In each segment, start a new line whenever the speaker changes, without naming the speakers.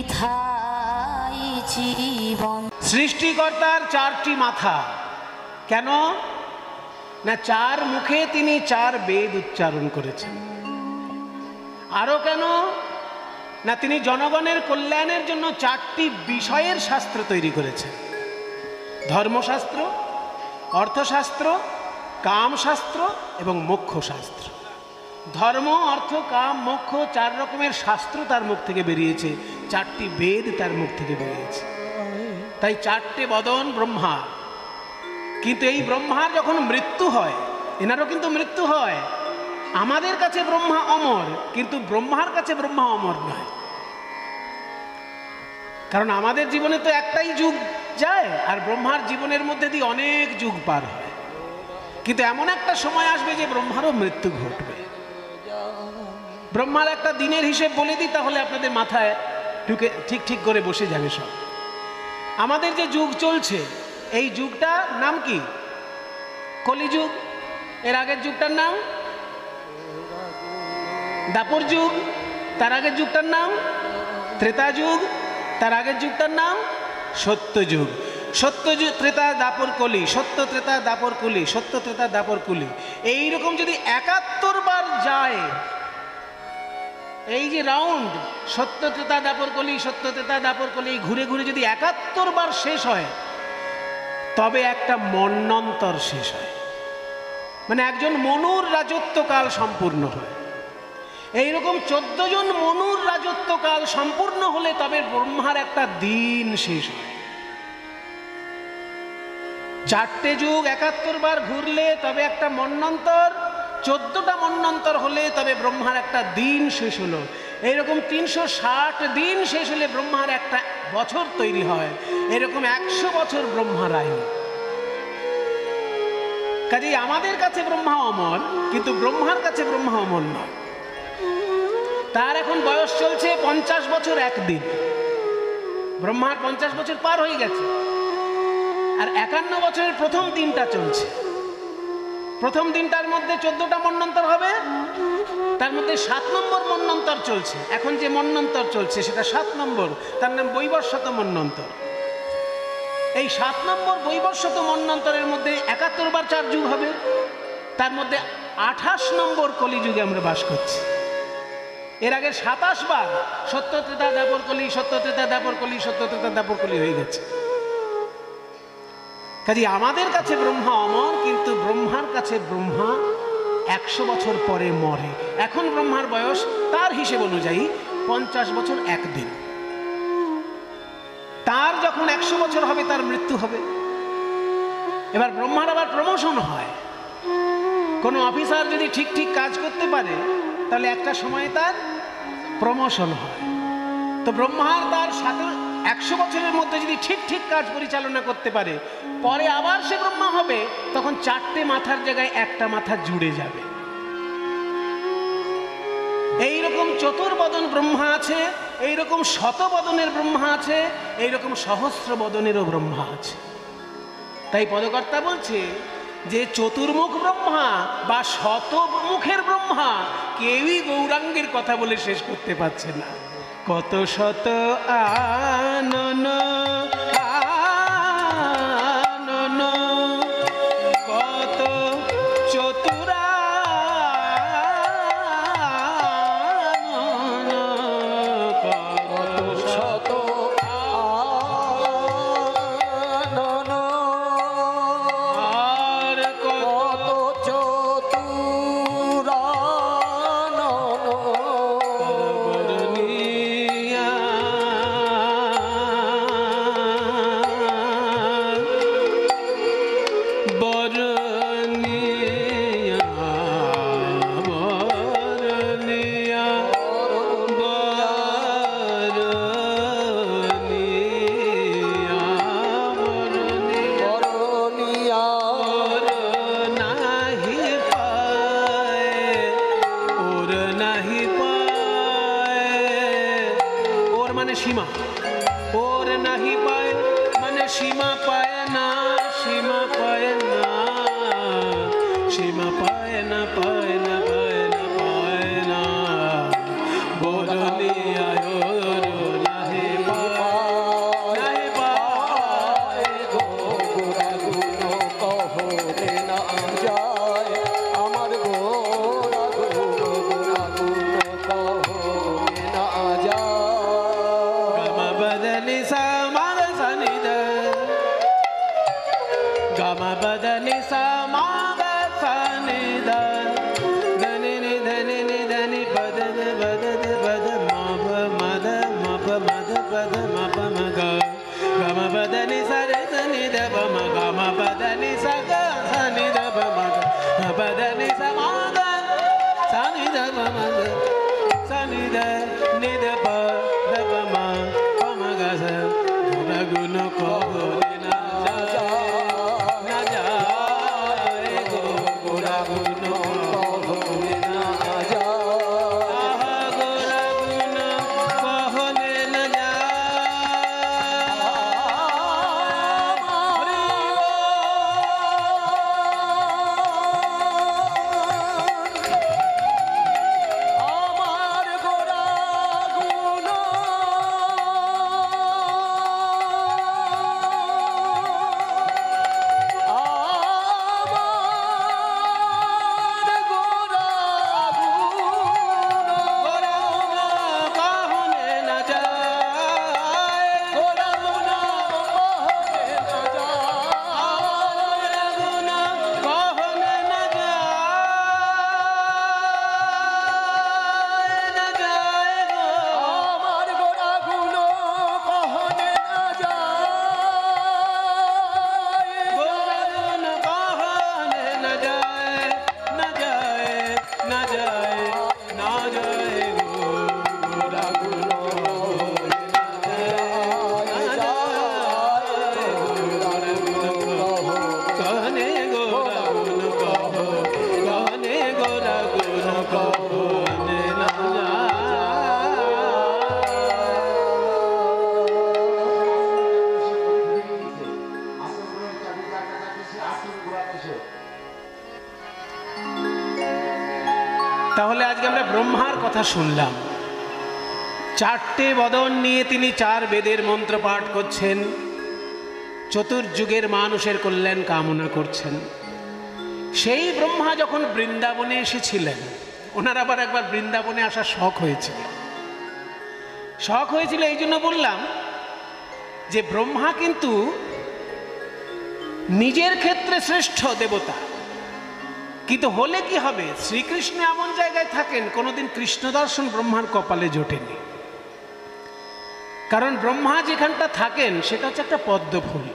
বৃথাই জীবন।
সৃষ্টিকর্তার চারটি মাথা, কেন না চার মুখে তিনি চার বেদ উচ্চারণ করেছেন। আরো কেন না তিনি জনগণের কল্যাণের জন্য চারটি বিষয়ের শাস্ত্র তৈরি করেছেন: ধর্মশাস্ত্র, অর্থশাস্ত্র, কামশাস্ত্র এবং মোক্ষশাস্ত্র। ধর্ম, অর্থ, কাম, মোক্ষ চার রকমের শাস্ত্র তার মুখ থেকে বেরিয়েছে, চারটি বেদ তার মুখ থেকে বেরিয়েছে। তাই চারটে বদন ব্রহ্মা। কিন্তু এই ব্রহ্মার যখন মৃত্যু হয়, এনারও কিন্তু মৃত্যু হয়। আমাদের কাছে ব্রহ্মা অমর, কিন্তু ব্রহ্মার কাছে ব্রহ্মা অমর নয়। কারণ আমাদের জীবনে তো একটাই যুগ যায়, আর ব্রহ্মার জীবনের মধ্যে দিয়ে অনেক যুগ পার হয়। কিন্তু এমন একটা সময় আসবে যে ব্রহ্মারও মৃত্যু ঘটবে। ব্রহ্মার একটা দিনের হিসেব বলে দিই, তাহলে আপনাদের মাথায় ঢুকে ঠিক ঠিক করে বসে যাবে সব। আমাদের যে যুগ চলছে, এই যুগটার নাম কি? কলিযুগ। এর আগের যুগটার নাম দাপর যুগ। তার আগের যুগটার নাম ত্রেতা যুগ। তার আগের যুগটার নাম সত্য যুগ। সত্য যুগ, ত্রেতা, দাপর, কলি, সত্য, ত্রেতা, দাপর, কলি, সত্য, ত্রেতা, দাপর, কলি। এইরকম যদি ৭১ বার যায়, এই যে রাউন্ড সত্য, ত্রেতা, দাপর, কলি, সত্য, ত্রেতা, দাপর, কলি ঘুরে ঘুরে যদি ৭১ বার শেষ হয়, তবে একটা মন্বন্তর শেষ হয়। মানে একজন মনুর রাজত্বকাল সম্পূর্ণ হয়। এইরকম ১৪ জন মনুর রাজত্বকাল সম্পূর্ণ হলে তবে ব্রহ্মার একটা দিন শেষ হয়। চারটে যুগ ৭১ বার ঘুরলে তবে একটা মন্বন্তর, ১৪টা মন্বন্তর হলে তবে ব্রহ্মার একটা দিন শেষ হলো। এইরকম ৩৬০ দিন শেষ হলে ব্রহ্মার একটা বছর তৈরি হয়। এরকম ১০০ বছর ব্রহ্মার আয়ু। কাজেই আমাদের কাছে ব্রহ্মা অমর, কিন্তু ব্রহ্মার কাছে ব্রহ্মা অমর নয়। তার এখন বয়স চলছে ৫০ বছর ১ দিন। ব্রহ্মার ৫০ বছর পার হয়ে গেছে, আর ৫১ বছরের প্রথম দিনটা চলছে। প্রথম দিনটার মধ্যে ১৪টা মন্বন্তর হবে, তার মধ্যে ৭ নম্বর মন্বন্তর চলছে। এখন যে মন্বন্তর চলছে সেটা ৭ নম্বর, তার নাম বৈবস্বত মন্বন্তর। এই ৭ নম্বর বৈবস্বত মন্বন্তরের মধ্যে ৭১ বার ৪ যুগ হবে, তার মধ্যে ২৮ নম্বর কলিযুগে আমরা বাস করছি। এর আগে ২৭ বার সত্য, ত্রেতা, দাপর, কলি, সত্য, ত্রেতা, দাপর, কলি, সত্য, ত্রেতা, দাপর, কলি হয়ে গেছে। কাজে আমাদের কাছে ব্রহ্মা অমর, কিন্তু ব্রহ্মার কাছে ব্রহ্মা ১০০ বছর পরে মরে। এখন ব্রহ্মার বয়স তার হিসেব অনুযায়ী ৫০ বছর ১ দিন। তার যখন ১০০ বছর হবে তার মৃত্যু হবে। এবার ব্রহ্মার আবার প্রমোশন হয়। কোনো অফিসার যদি ঠিক ঠিক কাজ করতে পারে, তাহলে একটা সময়ে তার প্রমোশন হয়। তো ব্রহ্মার তার ১০০ বছরের মধ্যে যদি ঠিক ঠিক কাজ পরিচালনা করতে পারে, পরে আবার সে ব্রহ্মা হবে, তখন ৪টে মাথার জায়গায় একটা মাথা জুড়ে যাবে। এইরকম চতুর্বদন ব্রহ্মা আছে, এইরকম শতবদনের ব্রহ্মা আছে, এইরকম সহস্র বদনেরও ব্রহ্মা আছে। তাই পদকর্তা বলছে যে চতুর্মুখ ব্রহ্মা বা শতমুখের ব্রহ্মা কেউই গৌরাঙ্গের কথা বলে শেষ করতে পারছে না। কত শত আনন আনন, কত চতুরানন, কত শত আনন, আর কত চতুরানন, বরণীয়া বরণীয়া বরণীয়া বরণীয়া বরণীয়া, ওর নাহি পায়, ওর নাহি পায়। ওর মানে সীমা, ওর নাহি পায় মানে সীমা পায় না, সীমা পায় না, সীমা পায় না, পায় না, পায় না, পায় না। বরণীয়া ওর নাহি पद म प म ग ग म पद नि सा रे स नि द प म ग म पद नि सा ग स नि द प म ग म पद नि सा म ग स नि द प म ग स नि द नि द प द प म प म ग स गुण गुण कहो ना जाए गो गुण गुण कहो ना তাহলে আজকে আমরা ব্রহ্মার কথা শুনলাম। চারটে বদন নিয়ে তিনি চার বেদের মন্ত্র পাঠ করছেন, চতুর্যুগের মানুষের কল্যাণ কামনা করছেন। সেই ব্রহ্মা যখন বৃন্দাবনে এসেছিলেন, ওনার আবার একবার বৃন্দাবনে আসার শখ হয়েছিল। এই জন্য বললাম যে ব্রহ্মা কিন্তু নিজের ক্ষেত্রে শ্রেষ্ঠ দেবতা, কিন্তু হলে কি হবে, শ্রীকৃষ্ণ এমন জায়গায় থাকেন কোনোদিন কৃষ্ণ দর্শন ব্রহ্মার কপালে জোটেনি। কারণ ব্রহ্মা যেখানটা থাকেন সেটা হচ্ছে একটা পদ্ম ফুল।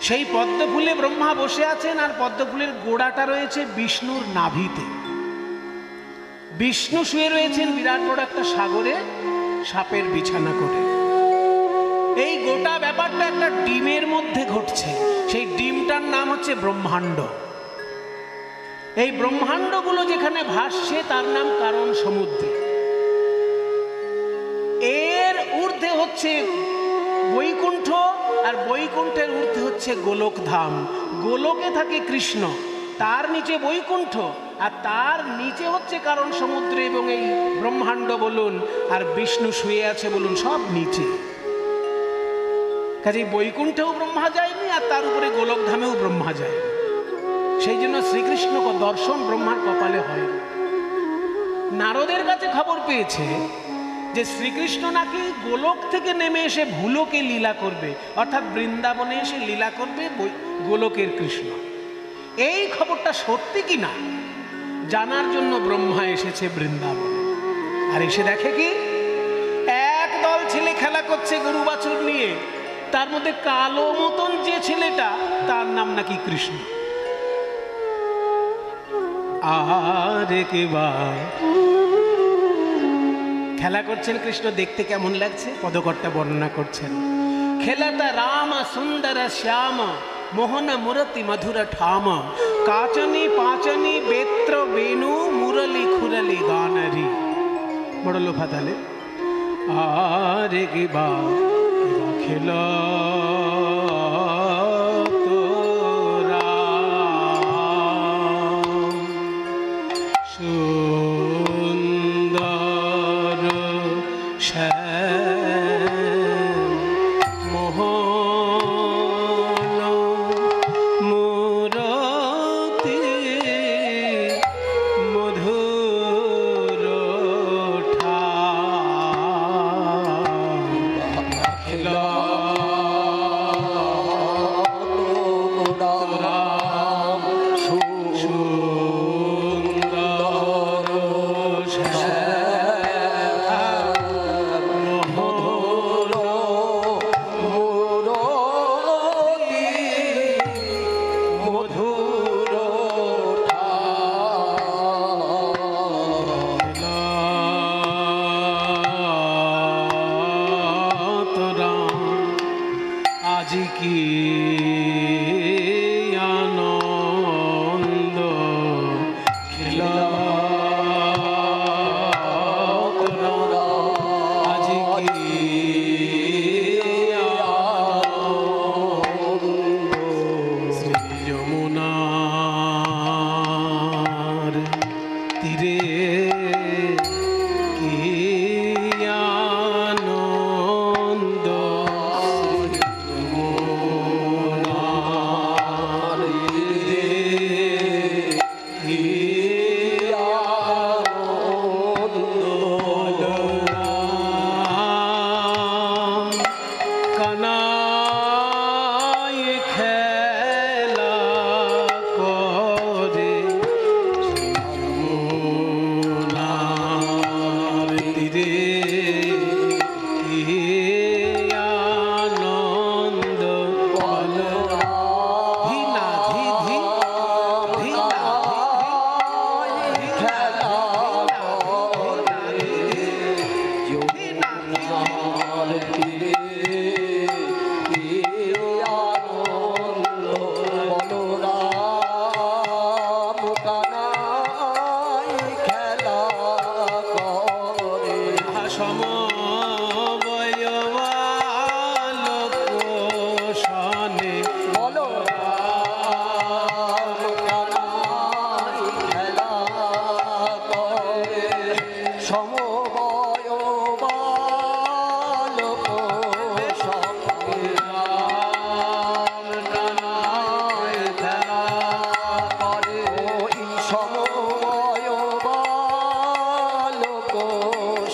সেই পদ্ম ফুলে ব্রহ্মা বসে আছেন, আর পদ্ম ফুলের গোড়াটা রয়েছে বিষ্ণুর নাভিতে। বিষ্ণু শুয়ে রয়েছেন বিরাট বড় একটা সাগরে সাপের বিছানা করে। এই গোটা ব্যাপারটা একটা ডিমের মধ্যে ঘটছে। সেই ডিমটার নাম হচ্ছে ব্রহ্মাণ্ড। এই ব্রহ্মাণ্ডগুলো যেখানে ভাসছে তার নাম কারণ সমুদ্র। এর ঊর্ধ্বে হচ্ছে বৈকুণ্ঠ, আর বৈকুণ্ঠের ঊর্ধ্বে হচ্ছে গোলক ধাম। গোলকে থাকে কৃষ্ণ, তার নিচে বৈকুণ্ঠ, আর তার নিচে হচ্ছে কারণ সমুদ্র এবং এই ব্রহ্মাণ্ড বলুন, আর বিষ্ণু শুয়ে আছে বলুন, সব নিচে। কাজে বৈকুণ্ঠেও ব্রহ্মা যায়নি, আর তার উপরে গোলক ধামেও ব্রহ্মা যায়। সেই জন্য শ্রীকৃষ্ণ দর্শন ব্রহ্মার কপালে হয়। নারদের কাছে খবর পেয়েছে যে শ্রীকৃষ্ণ নাকি গোলক থেকে নেমে এসে ভুলোকে লীলা করবে, অর্থাৎ বৃন্দাবনে এসে লীলা করবে গোলকের কৃষ্ণ। এই খবরটা সত্যি কিনা জানার জন্য ব্রহ্মা এসেছে বৃন্দাবনে। আর এসে দেখে কি, একদল ছেলে খেলা করছে গরু বাছুর নিয়ে। তার মধ্যে কালো মতন যে ছেলেটা, তার নাম নাকি কৃষ্ণ। আরে কেবা খেলা করছেন কৃষ্ণ, দেখতে কেমন লাগছে পদকর্তা বর্ণনা করছেন। খেলাটা রাম সুন্দর শ্যাম মোহন মুরতি মধুর ঠাম কাচনি পাচনি বেত্র বেনু মুরলি খুরলি গানরি। বড় লোফা তালে আরে কেবা খেলা কি আনন্দ খেলা আজ কি শ্রী যমুনার তীরে কি আনন্দ যমুনার তীরে কি আনন্দ কানাই খেলা করে যমুনার তীরে কি আনন্দ ধি না ধি ধি ধি না ধি
খেলা
ধি না
যমুনার তীরে কি আনন্দ বলরাম কানাই খেলা করে
সমবয়বালক সনে
বলরাম কানাই খেলা করে সমবয় বালক সঙ্গে রাম কানাই খেলা করে ওই সমবয় বালক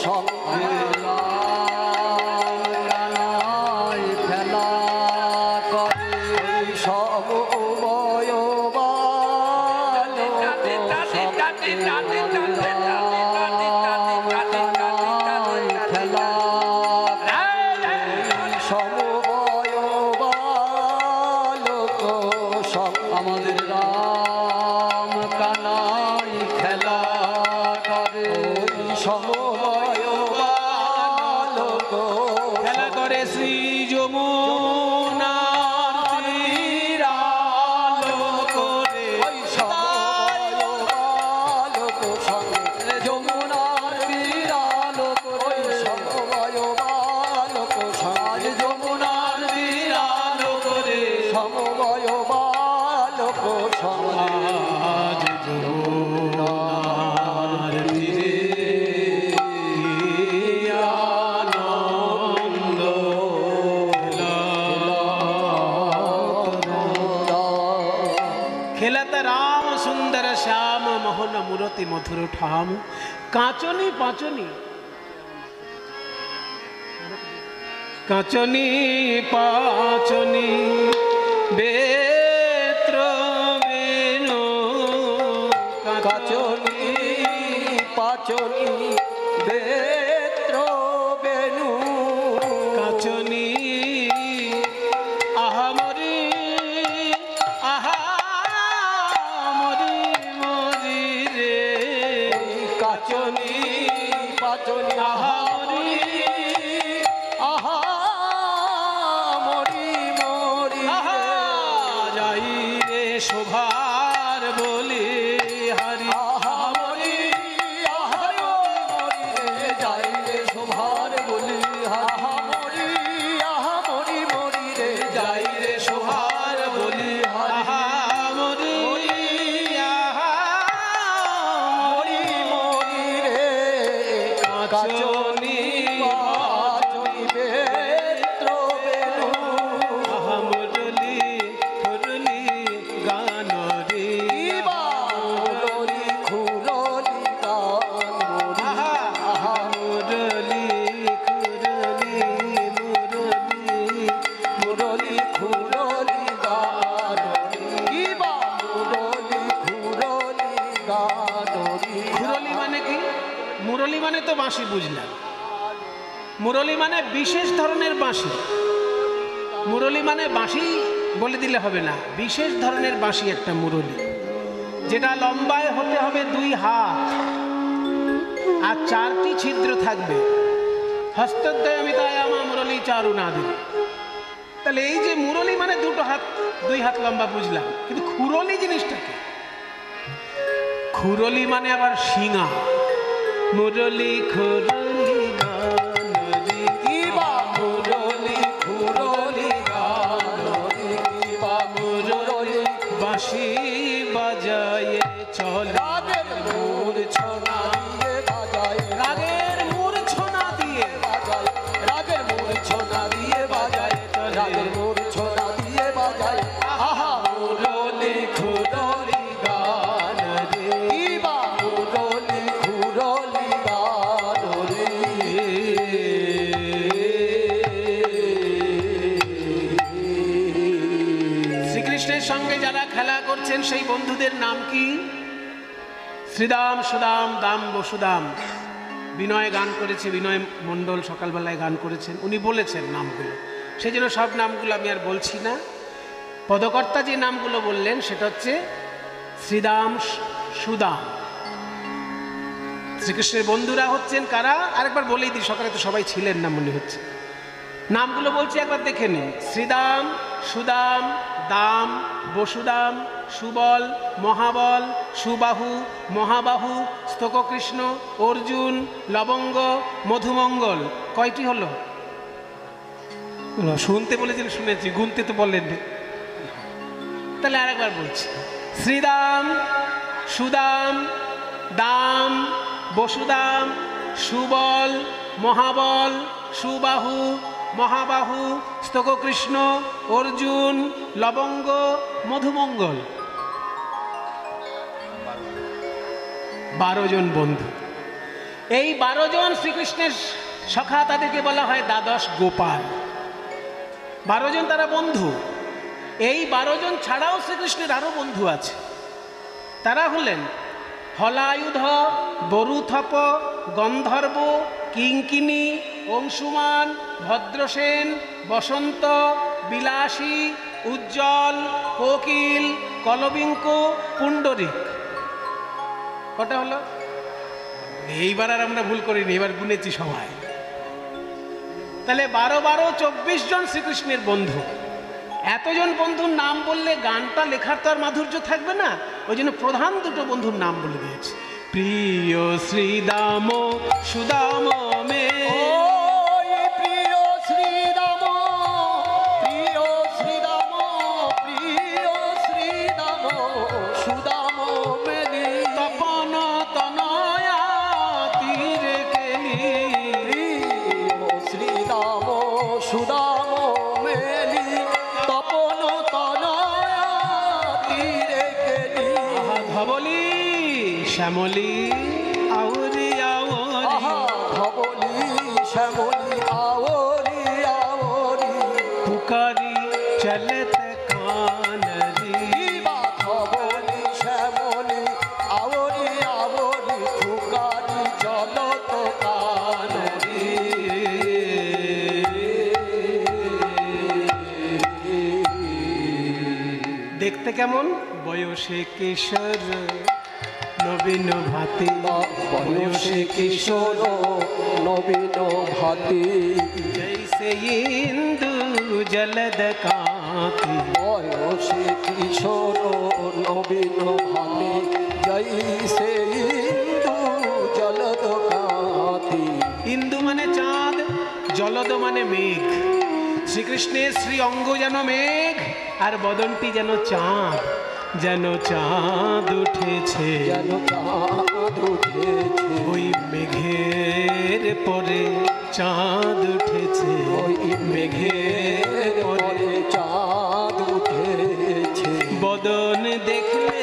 সঙ্গে রাম কানাই খেলা করে ওই সমবয় বালক আমাদের রাম কানাই খেলা করে সমবয় বালক
খেলা করে শ্রী যমুনার তীরালো করে
ওই সমবয় বালক সঙ্গে যমুনার তীরালোক ওই সমবয় বালক সঙ্গে যমুনার
তীরালো করে
সমবয় বালক সঙ্গে
আজ যমুনার তীরে কি আনন্দ খেলাতে রাম সুন্দর শ্যাম মোহন মূরতি মধুর ঠাম কাঁচনি পাঁচনি কাঁচনি পাঁচনি বেত্র বেনু
কাচনি পাচনি বেত্র বেনু
কাঁচনি আহামরি আহামরি মরি রে
কাচনি পাচনি
আহামরি
আহা মরি মরি
আহা যাই রে শোভার বলি হারি
আহা মরি আহা মরি রে যাই রে শোভার বলি আহা মরি মরি রে যাই
যাই রে শোভার বলি আহামরি
মরি মরি রে কাচনি পাচনি বেত্র বেনু
আহামরলি থরলি গানরি
বাউলরি খুরলি গানরি
আহামরলি খুরলি মুরলি
মুরলি খুরলি গানরি বাউলরি খুরলি গানরি
মুরলি মানে কি? মুরলি মানে তো বাঁশি বুঝলাম। মুরলি মানে বিশেষ ধরনের বাঁশি। মুরলি মানে বাঁশি বলে দিলে হবে না, বিশেষ ধরনের বাঁশি একটা মুরলি, যেটা লম্বায় হতে হবে 2 হাত আর 4টি ছিদ্র থাকবে। হস্তদ্বয়মিতায়ামা মুরলি চারু না দিলে তাহলে এই যে মুরলী মানে দুটো হাত, 2 হাত লম্বা বুঝলাম, কিন্তু খুরলি জিনিসটা কি? খুরলি মানে আবার শিঙা। মুরলী খুরলি গানরি
কিবা মুরলি খুরলি গানরি কিবা মুরলি
বাঁশি বাজায়ে চলে
রাগের মূর্ছনা দিয়ে বাজায়
রাগের মূর্ছনা দিয়ে
বাজায় রাগের মূর্ছনা দিয়ে বাজায় রাগের মূর্ছনা দিয়ে বাজায় আহা মুরলি খুরলি গানরি কিবা মুরলি খুরলি গানরি
শ্রীকৃষ্ণের সঙ্গে যারা খেলা করছেন সেই বন্ধুদের নাম কি? শ্রীদাম, সুদাম, দাম, বসুদাম। বিনয় গান করেছে, বিনয় মণ্ডল সকালবেলায় গান করেছেন, উনি বলেছেন নামগুলো, সেই জন্য সব নামগুলো আমি আর বলছি না। পদকর্তা যে নামগুলো বললেন সেটা হচ্ছে শ্রীদাম, সুদাম। শ্রীকৃষ্ণের বন্ধুরা হচ্ছেন কারা? আরেকবার বলেই দিই, সকালে তো সবাই ছিলেন না মনে হচ্ছে। নামগুলো বলছি, একবার দেখে নিন। শ্রীদাম, সুদাম, দাম, বসুদাম, সুবল, মহাবল, সুবাহু, মহাবাহু, স্তককৃষ্ণ, অর্জুন, লবঙ্গ, মধুমঙ্গল। কয়টি হলো? শুনতে বলেছিল, শুনেছি, গুনতে তো বললেন। তাহলে আরেকবার বলছি। শ্রীদাম, সুদাম, দাম, বসুদাম, সুবল, মহাবল, সুবাহু, মহাবাহু, স্তককৃষ্ণ, অর্জুন, লবঙ্গ, মধুমঙ্গল। 12 জন বন্ধু। এই 12 জন শ্রীকৃষ্ণের সখা, তাদেরকে বলা হয় দ্বাদশ গোপাল। 12 জন তারা বন্ধু। এই 12 জন ছাড়াও শ্রীকৃষ্ণের আরো বন্ধু আছে। তারা হলেন হলায়ুধ, বরুথপ, গন্ধর্ব, কিঙ্কিনী, অংশুমান, ভদ্রসেন, বসন্ত, বিলাসী, উজ্জ্বল, কোকিল, কলবিঙ্ক, পুণ্ডরিক। কটা হলো? এইবার আর আমরা ভুল করিনি, এবার গুনেছি সবাই। তাহলে 12 12 24 জন শ্রীকৃষ্ণের বন্ধু। এতজন বন্ধুর নাম বললে গানটা লেখার তো আর মাধুর্য থাকবে না, ওই জন্য প্রধান দুটো বন্ধুর নাম বলে দিয়েছে। প্রিয় শ্রীদাম, সুদাম মে,
ওই প্রিয় শ্রীরাম, প্রিয় শ্রীরাম, প্রিয় শ্রীরাম, সুদাম মেলি
তপন তনয়া তীরে কেলি।
প্রিয় শ্রীরাম, সুদাম মেলি তপন তনয়া তীরে গেলি।
ধবলি শ্যামলি আউরি আউরি,
আহা ধবলি শ্যামলি আওরি আওরি
পুকারি চলতে কানরি।
কিবা ধবলি শ্যামলি আওরি আওরি ফুকারি চলত কানরি।
দেখতে কেমন? বয়সে কিশোর নবীন ভাতি,
বয়সে কিশোর নবীন ভাতি,
জৈসে ইন্দু জলদ কাঁতি।
বয়সে কিশোর নবীন ভাতি, জৈসে ইন্দু জলদ কাঁতি।
ইন্দু মানে চাঁদ, জলদ মানে মেঘ। শ্রীকৃষ্ণের শ্রী অঙ্গ যেন মেঘ, আর বদনটি যেন চাঁদ। যেন চাঁদ উঠেছে,
যেন চাঁদ উঠেছে,
ওই মেঘের পরে চাঁদ উঠেছে।
ওই
মেঘের
মেঘের
পরে
পরে চাঁদ উঠেছে।
বদন দেখলে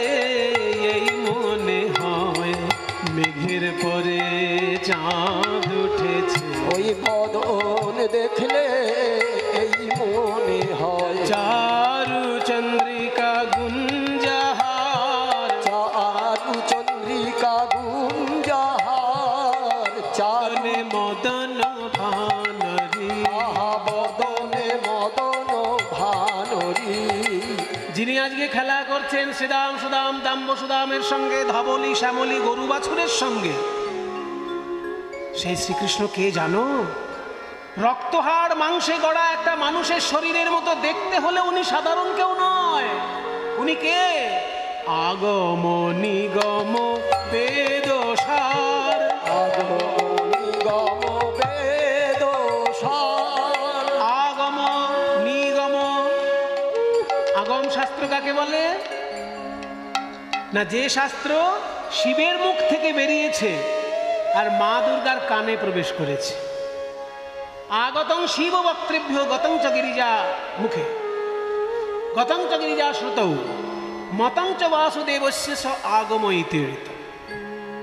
এই মনে হয় মেঘের পরে চাঁদ উঠেছে।
ওই বদন দেখলে এই মনে হয়
চারু চন্দ্রিকা গুঞ্জাহার,
চারু চন্দ্রিকা গুঞ্জাহার, চারু
বদনে মদন ভানরি।
আহা বদনে মদন ভানরি।
যিনি আজকে খেলা করছেন শ্রীদাম, সুদাম, দাম, বসুদামের সঙ্গে, ধবলি, শ্যামলি, গরু বাছুরের সঙ্গে, সেই শ্রীকৃষ্ণ কে জানো? রক্তহাড় মাংসে গড়া একটা মানুষের শরীরের মতো দেখতে হলে উনি সাধারণ কেউ নয়। উনি কে? আগম নিগম বেদ সার।
আগম নিগম বেদ সার।
আগম নিগম। আগম শাস্ত্র কাকে বলে? না যে শাস্ত্র শিবের মুখ থেকে বেরিয়েছে আর মা দুর্গার কানে প্রবেশ করেছে। আগতং শিব বক্তৃভ্য গতং চ গিরিজা মুখে, গতং চ গিরিজা শ্রুতৌ, মতং চ বাসুদেবস্য স আগম ইতি।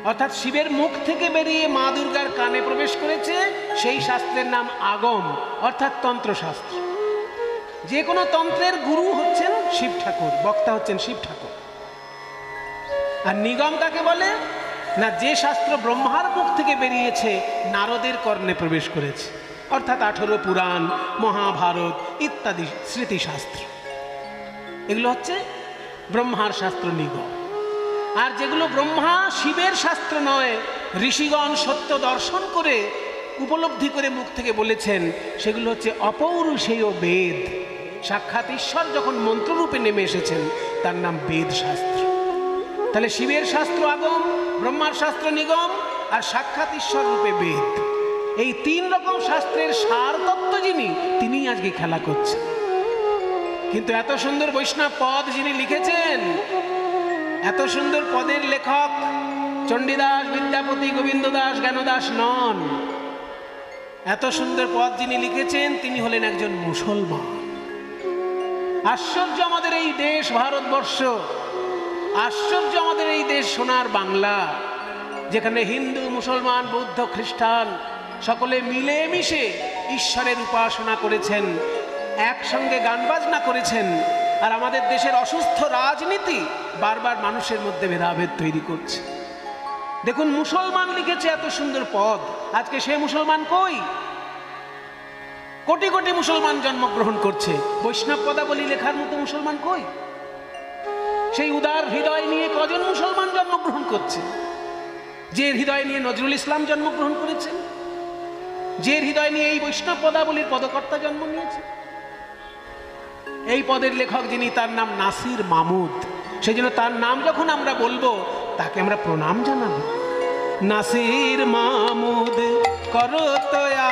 অর্থাৎ শিবের মুখ থেকে বেরিয়ে মা দুর্গার কানে প্রবেশ করেছে, সেই শাস্ত্রের নাম আগম, অর্থাৎ তন্ত্রশাস্ত্র। যে কোনো তন্ত্রের গুরু হচ্ছেন শিব ঠাকুর, বক্তা হচ্ছেন শিব ঠাকুর। আর নিগম কাকে বলে? না যে শাস্ত্র ব্রহ্মার মুখ থেকে বেরিয়েছে, নারদের কর্ণে প্রবেশ করেছে, অর্থাৎ 18 পুরাণ, মহাভারত ইত্যাদি স্মৃতিশাস্ত্র। এগুলো হচ্ছে ব্রহ্মার শাস্ত্র নিগম। আর যেগুলো ব্রহ্মা শিবের শাস্ত্র নয়, ঋষিগণ সত্য দর্শন করে উপলব্ধি করে মুখ থেকে বলেছেন, সেগুলো হচ্ছে অপৌরুষেয় বেদ। সাক্ষাৎ ঈশ্বর যখন মন্ত্ররূপে নেমে এসেছেন, তার নাম বেদ শাস্ত্র। তাহলে শিবের শাস্ত্র আগম, ব্রহ্মার শাস্ত্র নিগম, আর সাক্ষাৎ ঈশ্বর রূপে বেদ। এই 3 রকম শাস্ত্রের সার তত্ত্ব যিনি, তিনি আজকে খেলা করছেন। কিন্তু এত সুন্দর বৈষ্ণব পদ যিনি লিখেছেন, এত সুন্দর পদের লেখক চণ্ডীদাস, বিদ্যাপতি, গোবিন্দ দাস, জ্ঞানদাস নন। এত সুন্দর পদ যিনি লিখেছেন, তিনি হলেন একজন মুসলমান। আশ্চর্য আমাদের এই দেশ ভারতবর্ষ, আশ্চর্য আমাদের এই দেশ সোনার বাংলা, যেখানে হিন্দু, মুসলমান, বৌদ্ধ, খ্রিস্টান সকলে মিলেমিশে ঈশ্বরের উপাসনা করেছেন, একসঙ্গে গান বাজনা করেছেন। আর আমাদের দেশের অসুস্থ রাজনীতি বারবার মানুষের মধ্যে ভেদাভেদ তৈরি করছে। দেখুন, মুসলমান লিখেছে এত সুন্দর পদ, আজকে সে মুসলমান কই? কোটি কোটি মুসলমান জন্মগ্রহণ করছে, বৈষ্ণব পদাবলী লেখার মতো মুসলমান কই? সেই উদার হৃদয় নিয়ে কজন মুসলমান জন্মগ্রহণ করছে? যে হৃদয় নিয়ে নজরুল ইসলাম জন্মগ্রহণ করেছেন, যে হৃদয় নিয়ে এই বৈষ্ণব পদাবলীর পদকর্তা জন্ম নিয়েছে। এই পদের লেখক যিনি, তার নাম নাসির মাহমুদ। সেই জন্য তার নাম যখন আমরা বলবো, তাকে আমরা প্রণাম জানাবো। নাসির মাহমুদ করো তয়া,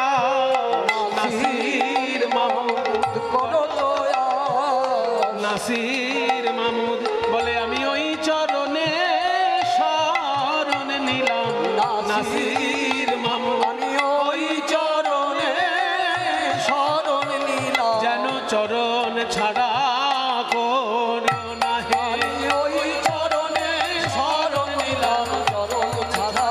নাসির মাহমুদ করো তয়া। নাসির মাহমুদ বলে, আমি ওই চরণে শরণ নিলাম। নাসির মাহমুদ,
আমি ওই চরণে শরণ নিলাম।
যেন চরণ ছাড়া করিও না হে।
আমি ওই চরণে শরণ নিলাম, চরণ ছাড়া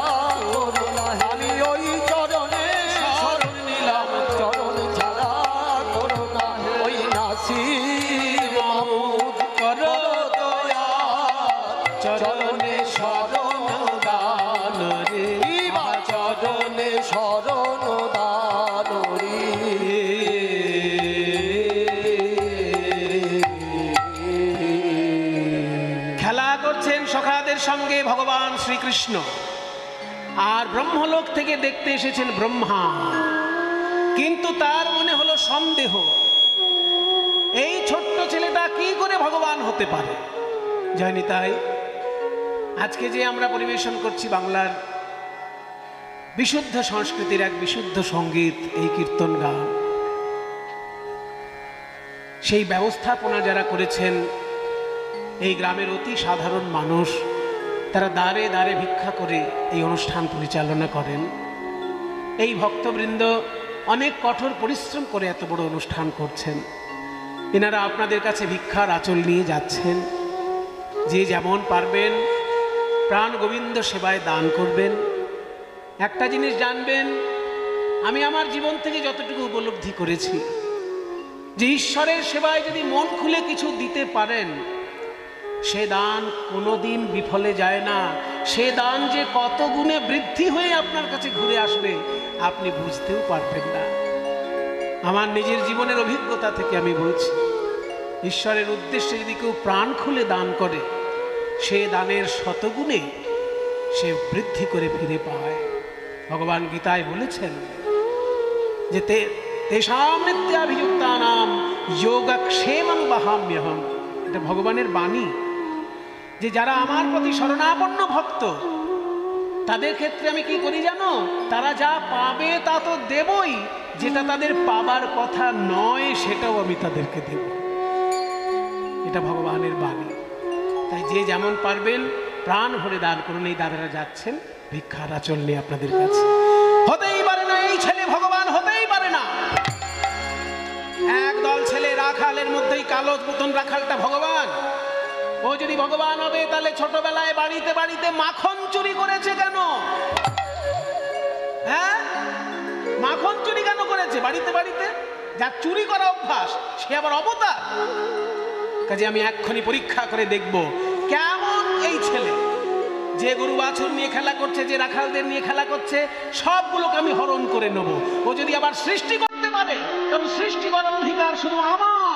করো না হে। আমি ওই চরণে শরণ নিলাম, চরণ ছাড়া করো না হে। ওই নাসির মাহমুদ করো দয়া, চরণে শরণ দান রে। চরণে শরণ দান রে।
খেলা করছেন সখাদের সঙ্গে ভগবান শ্রীকৃষ্ণ, আর ব্রহ্মলোক থেকে দেখতে এসেছেন ব্রহ্মা। কিন্তু তার মনে হলো সন্দেহ, এই ছোট্ট ছেলেটা কি করে ভগবান হতে পারে। জানি তাই আজকে যে আমরা পরিবেশন করছি বাংলার বিশুদ্ধ সংস্কৃতির এক বিশুদ্ধ সঙ্গীত, এই কীর্তন গান, সেই ব্যবস্থাপনা যারা করেছেন এই গ্রামের অতি সাধারণ মানুষ, তারা দ্বারে দ্বারে ভিক্ষা করে এই অনুষ্ঠান পরিচালনা করেন। এই ভক্তবৃন্দ অনেক কঠোর পরিশ্রম করে এত বড় অনুষ্ঠান করছেন। এনারা আপনাদের কাছে ভিক্ষার আঁচল নিয়ে যাচ্ছেন। যে যেমন পারবেন প্রাণ গোবিন্দ সেবায় দান করবেন। একটা জিনিস জানবেন, আমি আমার জীবন থেকে যতটুকু উপলব্ধি করেছি, যে ঈশ্বরের সেবায় যদি মন খুলে কিছু দিতে পারেন, সে দান কোনোদিন বিফলে যায় না। সে দান যে কত গুণে বৃদ্ধি হয়ে আপনার কাছে ঘুরে আসবে, আপনি বুঝতেও পারবেন না। আমার নিজের জীবনের অভিজ্ঞতা থেকে আমি বলছি, ঈশ্বরের উদ্দেশ্যে যদি কেউ প্রাণ খুলে দান করে, সে দানের শতগুণে সে বৃদ্ধি করে ফিরে পায়। ভগবান গীতায় বলেছেন যে তেষাম নিত্যাভিযুক্তানাম যোগক্ষেমং বহাম্যহম। এটা ভগবানের বাণী, যে যারা আমার প্রতি শরণাপন্ন ভক্ত তাদের ক্ষেত্রে আমি কি করি জানো? তারা যা পাবে তা তো দেবই, যেটা তাদের পাবার কথা নয় সেটাও আমি তাদেরকে দেব। এটা ভগবানের বাণী। তাই যে যেমন পারবেন প্রাণ ভরে দান করুন। এই দাদারা যাচ্ছেন ভিক্ষার আচল নিয়ে আপনাদের কাছে। হতেই পারে না এই ছেলে ভগবান, হতেই পারে না। একদল ছেলে রাখালের মধ্যেই কালো মতন রাখালটা ভগবান। ও যদি ভগবান হবে তাহলে ছোটবেলায় বাড়িতে বাড়িতে মাখন চুরি করেছে কেন? হ্যাঁ, মাখন চুরি কেন করেছে বাড়িতে বাড়িতে? যার চুরি করা অভ্যাস সে আবার অবতার। কাজে আমি এক্ষুনি পরীক্ষা করে দেখব কেমন এই ছেলে, যে গরু বাছুর নিয়ে খেলা করছে, যে রাখালদের নিয়ে খেলা করছে, সবগুলোকে আমি হরণ করে নেব। ও যদি আবার সৃষ্টি করতে পারে, কারণ সৃষ্টি করার অধিকার শুধু আমার।